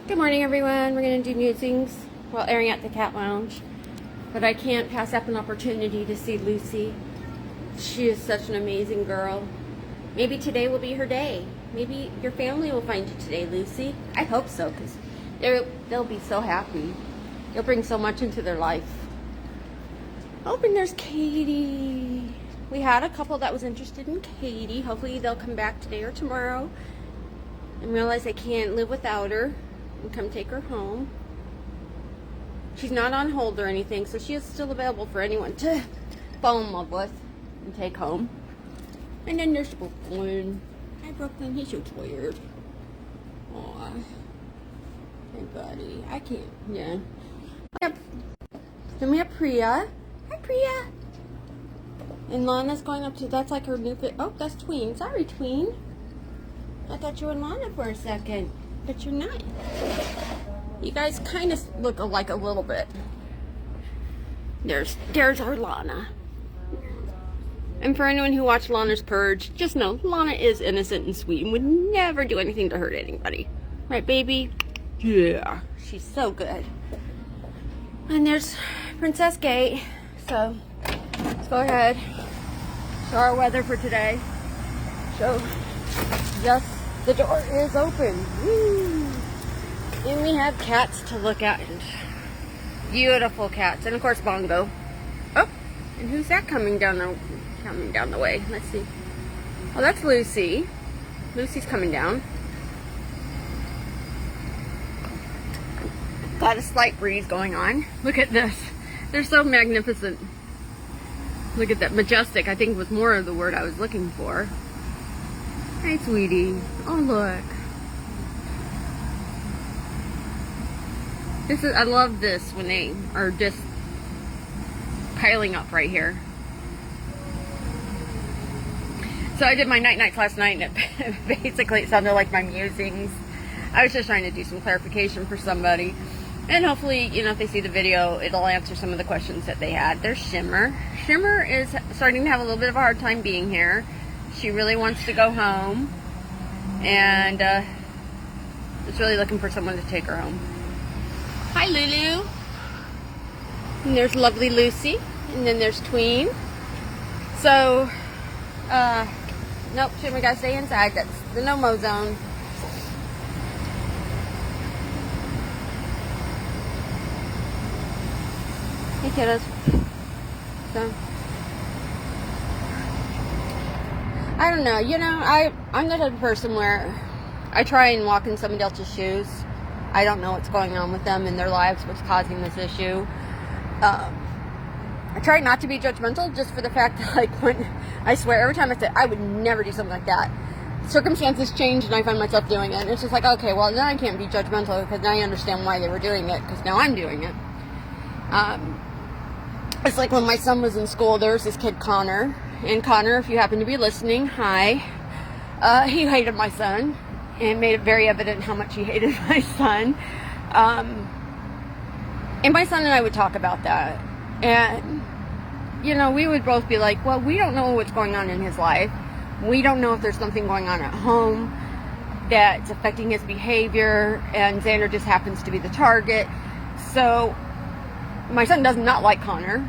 Good morning, everyone. We're going to do musings while airing at the cat lounge. But I can't pass up an opportunity to see Lucy. She is such an amazing girl. Maybe today will be her day. Maybe your family will find you today, Lucy. I hope so, because they'll be so happy. You'll bring so much into their life. Oh, and there's Katie. We had a couple that was interested in Katie. Hopefully they'll come back today or tomorrow and realize they can't live without her and come take her home. She's not on hold or anything, so she is still available for anyone to fall in love with and take home. And then there's Brooklyn. Hi, Brooklyn. He's so tired. Aw. Hey, buddy. I can't. Yeah. Then we have Priya. Hi, Priya. And Lana's going up to, that's like her new fit. Oh, that's Tween. Sorry, Tween. I thought you were Lana for a second, but you're not. You guys kind of look alike a little bit. There's our Lana. And for anyone who watched Lana's Purge, just know Lana is innocent and sweet and would never do anything to hurt anybody. Right, baby? Yeah. She's so good. And there's Princess Gate. So, let's go ahead. Show our weather for today. So, yes, the door is open. Woo. And we have cats to look at. And beautiful cats. And of course, Bongo. Oh, and who's that coming down the way? Let's see. Oh, that's Lucy. Lucy's coming down. Got a slight breeze going on. Look at this. They're so magnificent. Look at that. Majestic, I think was more of the word I was looking for. Hi, sweetie. Oh, look. I love this when they are just piling up right here. So I did my night-nights last night, and basically it sounded like my musings. I was just trying to do some clarification for somebody. And hopefully, if they see the video, it'll answer some of the questions that they had. There's Shimmer. Shimmer is starting to have a little bit of a hard time being here. She really wants to go home. And is really looking for someone to take her home. Hi, Lulu. And there's lovely Lucy. And then there's Tween. So, nope, Shimmer gotta stay inside. That's the no-mo zone. Hey, kiddos. So, I don't know. I'm the type of person where I try and walk in somebody else's shoes. I don't know what's going on with them in their lives, what's causing this issue. I try not to be judgmental, just for the fact that, when I swear, every time I say, I would never do something like that. Circumstances change and I find myself doing it. And it's just like, okay, well, now I can't be judgmental because now I understand why they were doing it, because now I'm doing it. It's like when my son was in school, there was this kid, Connor. And Connor, if you happen to be listening, hi. He hated my son and made it very evident how much he hated my son. And my son and I would talk about that. And, we would both be like, well, we don't know what's going on in his life. We don't know if there's something going on at home that's affecting his behavior. And Xander just happens to be the target. So, my son does not like Connor.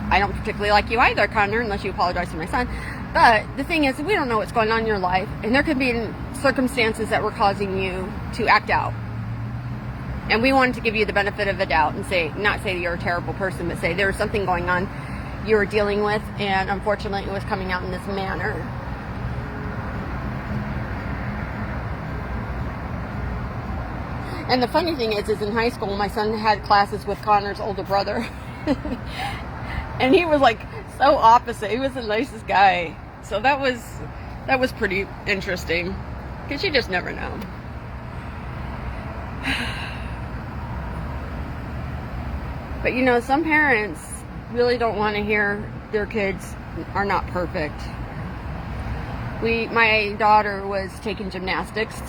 I don't particularly like you either, Connor, unless you apologize to my son. But the thing is, we don't know what's going on in your life. And there could be circumstances that were causing you to act out. And we wanted to give you the benefit of the doubt and not say you're a terrible person, but say there was something going on you were dealing with, and unfortunately it was coming out in this manner. And the funny thing is in high school, my son had classes with Connor's older brother. And he was so opposite. He was the nicest guy. So that was pretty interesting, because you just never know. But some parents really don't want to hear their kids are not perfect. My daughter was taking gymnastics.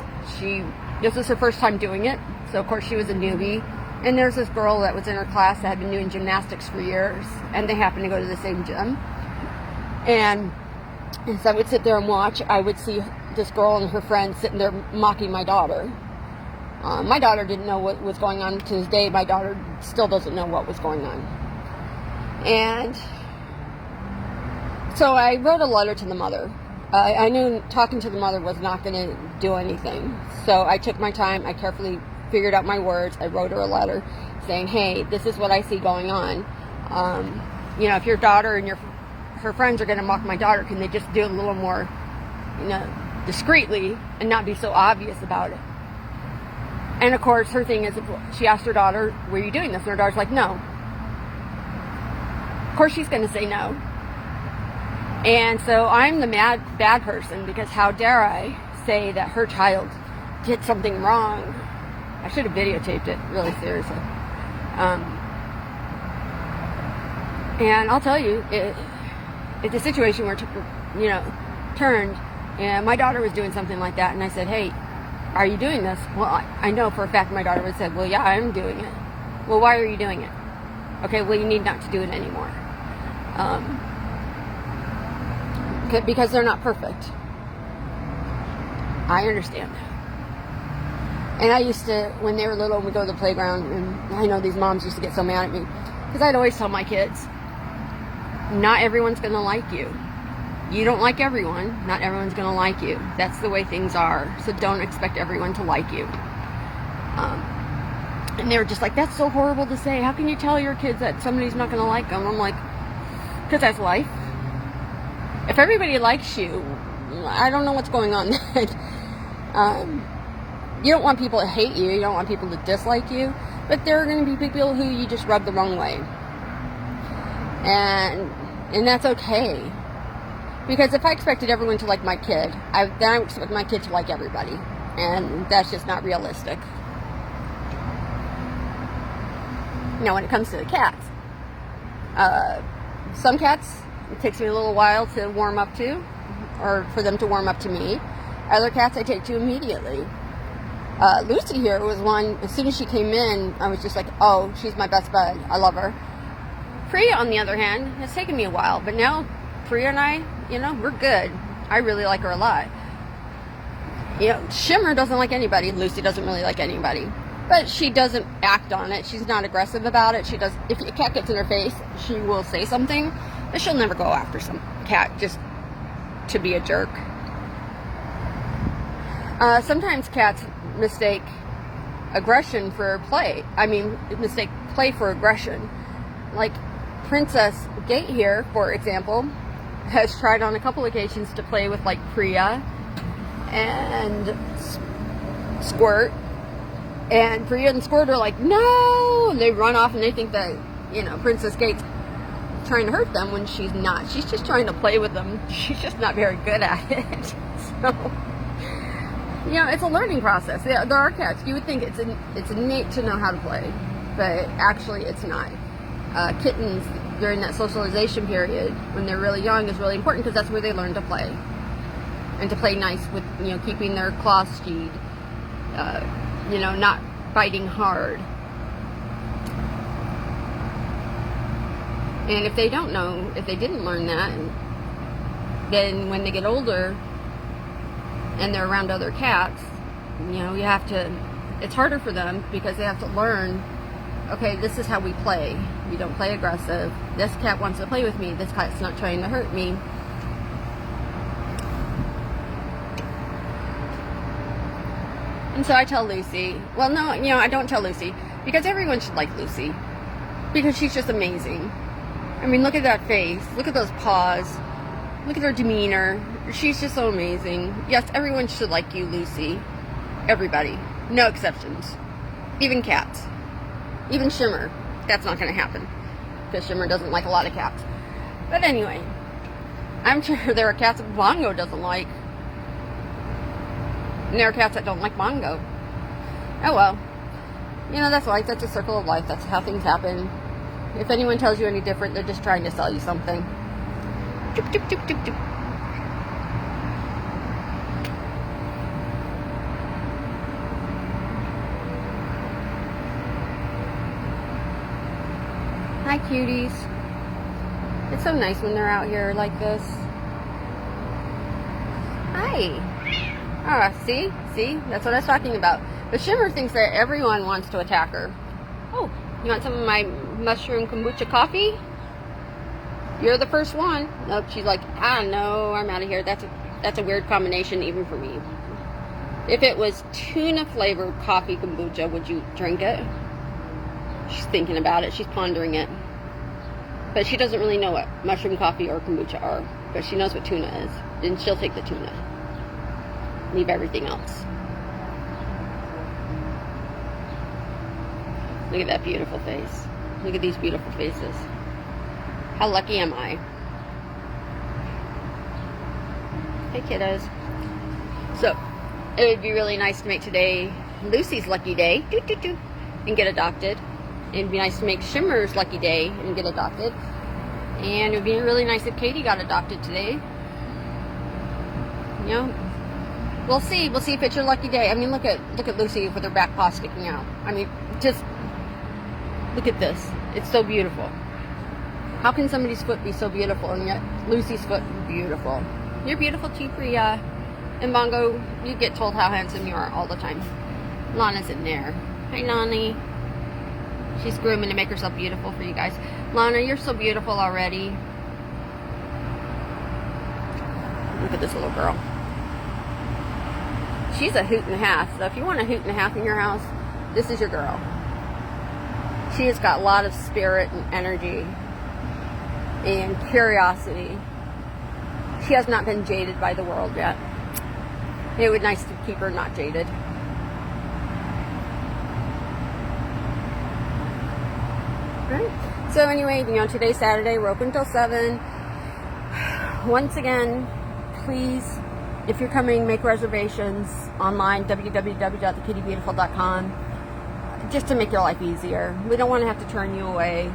This was her first time doing it, so of course she was a newbie. And there's this girl that was in her class that had been doing gymnastics for years, and they happened to go to the same gym. And as I would sit there and watch, I would see this girl and her friend sitting there mocking my daughter. My daughter didn't know what was going on to this day. My daughter still doesn't know what was going on. And so I wrote a letter to the mother. I knew talking to the mother was not going to do anything. So I took my time. I carefully figured out my words. I wrote her a letter saying, hey, this is what I see going on. If your daughter and her friends are going to mock my daughter, can they just do it a little more, discreetly and not be so obvious about it? And of course, her thing is, she asked her daughter, were you doing this? And her daughter's like, no. Of course, she's going to say no. And so I'm the bad person, because how dare I say that her child did something wrong? I should have videotaped it, really seriously. And I'll tell you, it's a situation where, turned, and my daughter was doing something like that, and I said, hey, are you doing this? Well, I know for a fact my daughter would have said, well, yeah, I'm doing it. Well, why are you doing it? Okay, well, you need not to do it anymore. Because they're not perfect. I understand. And I used to, when they were little, we'd go to the playground, and I know these moms used to get so mad at me, because I'd always tell my kids, not everyone's going to like you. You don't like everyone. Not everyone's going to like you. That's the way things are. So don't expect everyone to like you. And they were just like, that's so horrible to say. How can you tell your kids that somebody's not going to like them? I'm like, because that's life. If everybody likes you, I don't know what's going on. You don't want people to hate you. You don't want people to dislike you. But there are going to be people who you just rub the wrong way. And that's okay. Because if I expected everyone to like my kid, then I would expect my kid to like everybody. And that's just not realistic. Now, when it comes to the cats, some cats, it takes me a little while to warm up to, or for them to warm up to me. Other cats I take to immediately. Lucy here was one, as soon as she came in, I was just like, oh, she's my best bud. I love her. Priya, on the other hand, it's taken me a while, but now Priya and I, we're good. I really like her a lot. Shimmer doesn't like anybody. Lucy doesn't really like anybody. But she doesn't act on it. She's not aggressive about it. If a cat gets in her face, she will say something, but she'll never go after some cat just to be a jerk. Sometimes cats mistake aggression for play. Mistake play for aggression. Like Princess Gate here, for example, has tried on a couple occasions to play with like Priya and Squirt, and Priya and Squirt are like, no, and they run off, and they think that Princess Gate's trying to hurt them when she's not. She's just trying to play with them. She's just not very good at it. So it's a learning process. Yeah, there are cats. You would think it's innate to know how to play, but actually it's not. Kittens, during that socialization period, when they're really young, is really important, because that's where they learn to play. And to play nice with, keeping their claws steed, not biting hard. And if they don't know, if they didn't learn that, then when they get older and they're around other cats, it's harder for them, because they have to learn, okay, this is how we play. We don't play aggressive. This cat wants to play with me. This cat's not trying to hurt me. And so I tell Lucy, well, no, I don't tell Lucy, because everyone should like Lucy, because she's just amazing. Look at that face. Look at those paws. Look at her demeanor. She's just so amazing. Yes, everyone should like you, Lucy. Everybody. No exceptions. Even cats. Even Shimmer. That's not going to happen, because Shimmer doesn't like a lot of cats. But anyway, I'm sure there are cats that Bongo doesn't like. And there are cats that don't like Bongo. Oh well. That's life. That's a circle of life. That's how things happen. If anyone tells you any different, they're just trying to sell you something. Doop, doop, doop, doop, doop. Hi, cuties. It's so nice when they're out here like this. Hi. See? That's what I was talking about. But Shimmer thinks that everyone wants to attack her. Oh, you want some of my mushroom kombucha coffee? You're the first one. Nope, she's like, I don't know, I'm out of here. That's a weird combination even for me. If it was tuna flavored coffee kombucha, would you drink it? She's thinking about it. She's pondering it. But she doesn't really know what mushroom coffee or kombucha are. But she knows what tuna is. And she'll take the tuna. Leave everything else. Look at that beautiful face. Look at these beautiful faces. How lucky am I? Hey kiddos. So, it would be really nice to make today Lucy's lucky day. And get adopted. It'd be nice to make Shimmer's lucky day and get adopted. And it would be really nice if Katie got adopted today. You know, we'll see. We'll see if it's your lucky day. I mean, look at Lucy with her back paw sticking out. I mean, just look at this. It's so beautiful. How can somebody's foot be so beautiful and yet Lucy's foot beautiful? You're beautiful too, Priya. And Bongo, you get told how handsome you are all the time. Lana's in there. Hi, Nani. She's grooming to make herself beautiful for you guys. Lana, you're so beautiful already. Look at this little girl. She's a hoot and a half. So if you want a hoot and a half in your house, this is your girl. She has got a lot of spirit and energy and curiosity. She has not been jaded by the world yet. It would be nice to keep her not jaded. Right. So anyway, you know, today's Saturday. We're open till 7. Once again, please, if you're coming, make reservations online, www.thekittybeautiful.com, just to make your life easier. We don't want to have to turn you away.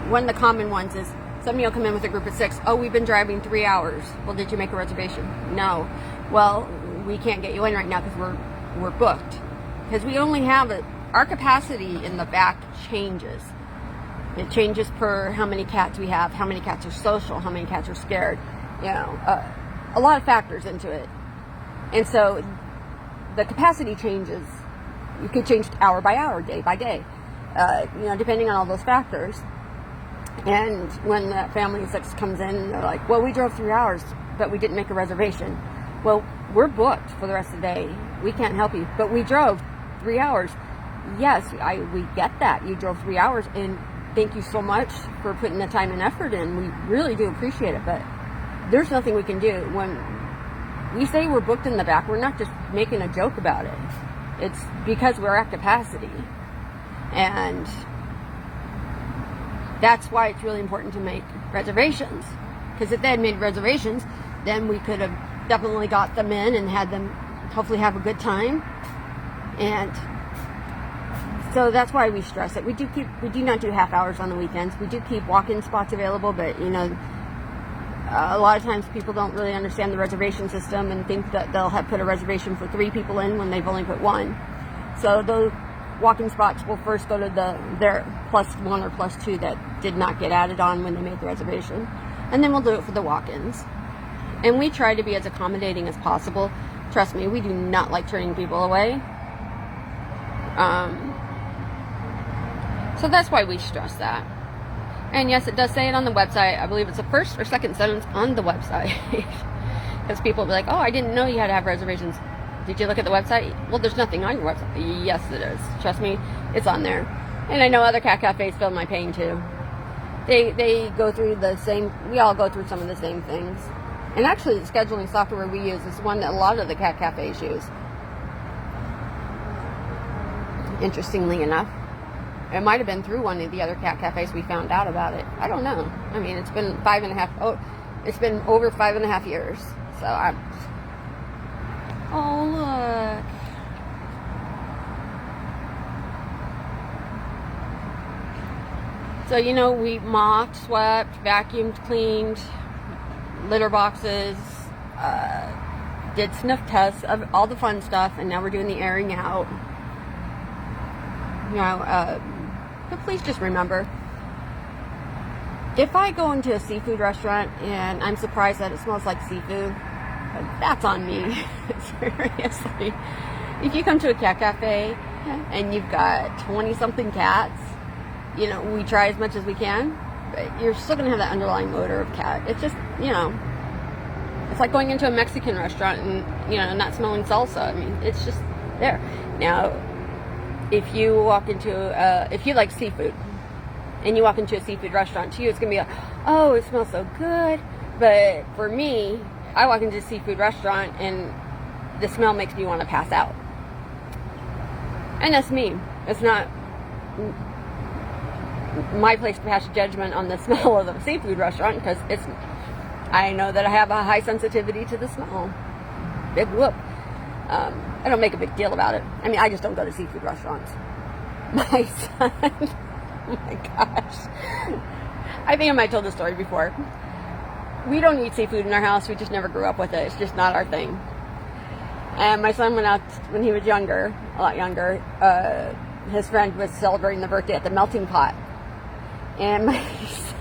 One of the common ones is some of you will come in with a group of 6. Oh, we've been driving 3 hours. Well, did you make a reservation? No. Well, we can't get you in right now because we're booked. Because we only have our capacity in the back changes. It changes per how many cats we have, how many cats are social, how many cats are scared. You know, a lot of factors into it. And so the capacity changes. You could change hour by hour, day by day, you know, depending on all those factors. And when that family of 6 comes in, they're like, well, we drove 3 hours, but we didn't make a reservation. Well, we're booked for the rest of the day. We can't help you, but we drove 3 hours. Yes, we get that. You drove 3 hours, and thank you so much for putting the time and effort in. We really do appreciate it, but there's nothing we can do. When we say we're booked in the back, we're not just making a joke about it. It's because we're at capacity. And that's why it's really important to make reservations. Because if they had made reservations, then we could have definitely got them in and had them hopefully have a good time. And so that's why we stress it. We do not do half hours on the weekends. We do keep walk-in spots available, but you know, a lot of times people don't really understand the reservation system and think that they'll have put a reservation for 3 people in when they've only put 1. So those walk-in spots will first go to their +1 or +2 that did not get added on when they made the reservation. And then we'll do it for the walk-ins. And we try to be as accommodating as possible. Trust me, we do not like turning people away. So that's why we stress that. And yes, it does say it on the website. I believe it's the first or second sentence on the website. Because people will be like, oh, I didn't know you had to have reservations. Did you look at the website? Well, there's nothing on your website. Yes, it is. Trust me, it's on there. And I know other cat cafes feel my pain too. They go through the same, we all go through some of the same things. And actually, the scheduling software we use is one that a lot of the cat cafes use. Interestingly enough. It might have been through one of the other cat cafes we found out about it. I don't know. I mean, it's been it's been over 5.5 years. So oh, look. So, you know, we mopped, swept, vacuumed, cleaned, litter boxes, did sniff tests, all the fun stuff, and now we're doing the airing out. You know, but please just remember, if I go into a seafood restaurant and I'm surprised that it smells like seafood, that's on me. Seriously. if you come to a cat cafe and you've got 20-something cats, you know, we try as much as we can, but you're still going to have that underlying odor of cat. It's just, you know, it's like going into a Mexican restaurant and, you know, not smelling salsa. I mean, it's just there. Now, if you walk into, if you like seafood, and you walk into a seafood restaurant, to you, it's going to be like, oh, it smells so good. But for me, I walk into a seafood restaurant, and the smell makes me want to pass out. And that's me. It's not my place to pass judgment on the smell of the seafood restaurant, because I know that I have a high sensitivity to the smell. Big whoop. I don't make a big deal about it. I mean, I just don't go to seafood restaurants. My son, oh my gosh. I think I might have told this story before. We don't eat seafood in our house. We just never grew up with it. It's just not our thing. And my son went out when he was younger, a lot younger. His friend was celebrating the birthday at the melting pot. And my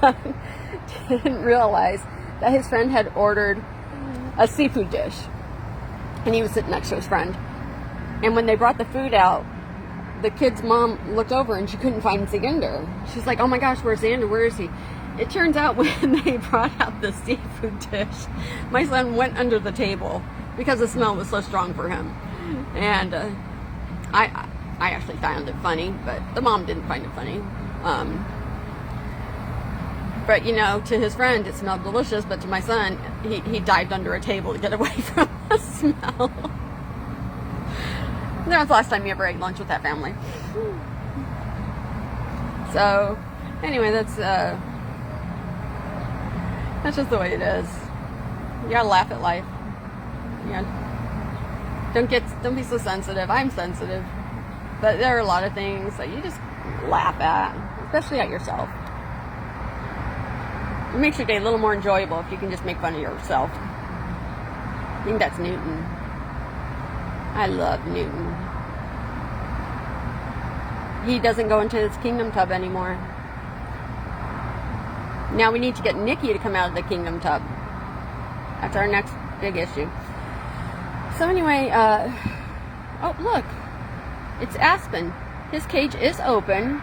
son didn't realize that his friend had ordered a seafood dish. And he was sitting next to his friend. And when they brought the food out, the kid's mom looked over and she couldn't find Ziginder. She's like, oh my gosh, where's Xander? Where is he? It turns out when they brought out the seafood dish, my son went under the table because the smell was so strong for him. And I actually found it funny, but the mom didn't find it funny. But, you know, to his friend, it smelled delicious, but to my son, he dived under a table to get away from the smell. That was the last time he ever ate lunch with that family. So, anyway, that's just the way it is. You gotta laugh at life. Yeah. Don't be so sensitive. I'm sensitive. But there are a lot of things that you just laugh at, especially at yourself. It makes your day a little more enjoyable if you can just make fun of yourself. I think that's Newton. I love Newton. He doesn't go into his kingdom tub anymore. Now we need to get Nikki to come out of the kingdom tub. That's our next big issue. So anyway, oh look, it's Aspen. His cage is open.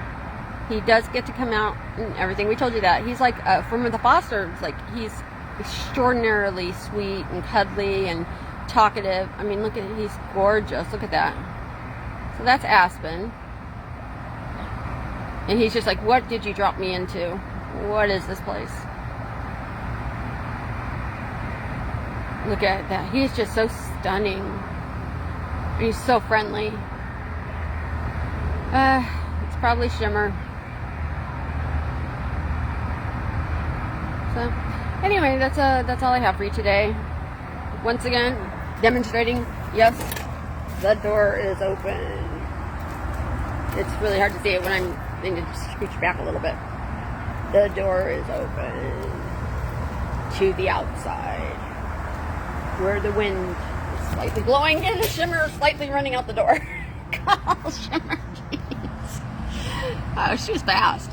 He does get to come out and everything. We told you that. He's like, from the fosters, like, he's extraordinarily sweet and cuddly and talkative. I mean, look at, he's gorgeous. Look at that. So that's Aspen. And he's just like, what did you drop me into? What is this place? Look at that. He's just so stunning. He's so friendly. It's probably Shimmer. So, anyway, that's all I have for you today. Once again, demonstrating, yes, the door is open. It's really hard to see it when I'm going to scooch back a little bit. The door is open to the outside, where the wind is slightly blowing and Shimmer is slightly running out the door. Call Shimmer, please. Oh, she was fast.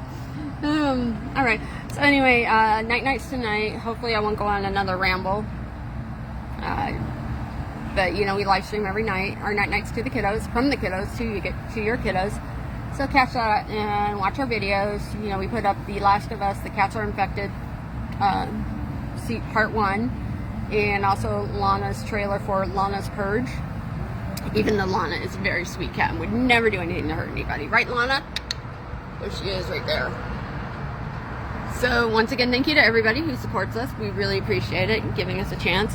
All right. So anyway, nights tonight. Hopefully I won't go on another ramble. But you know, we live stream every night. Our nights to the kiddos, from the kiddos to your kiddos. So catch that and watch our videos. You know, we put up The Last of Us, The Cats Are Infected, part 1, and also Lana's trailer for Lana's Purge. Even though Lana is a very sweet cat and would never do anything to hurt anybody. Right, Lana? There she is, right there. So, once again, thank you to everybody who supports us. We really appreciate it and giving us a chance.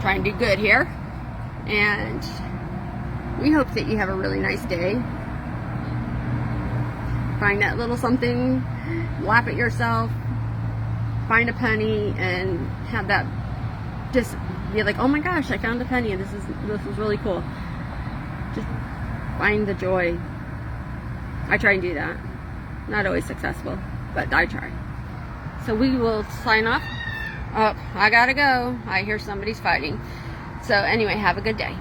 Trying to do good here. And we hope that you have a really nice day. Find that little something, laugh at yourself, find a penny, and have that just be like, oh my gosh, I found a penny, and this is really cool. Just find the joy. I try and do that. Not always successful, but I try. So we will sign off. Oh, I gotta go. I hear somebody's fighting. So anyway, have a good day.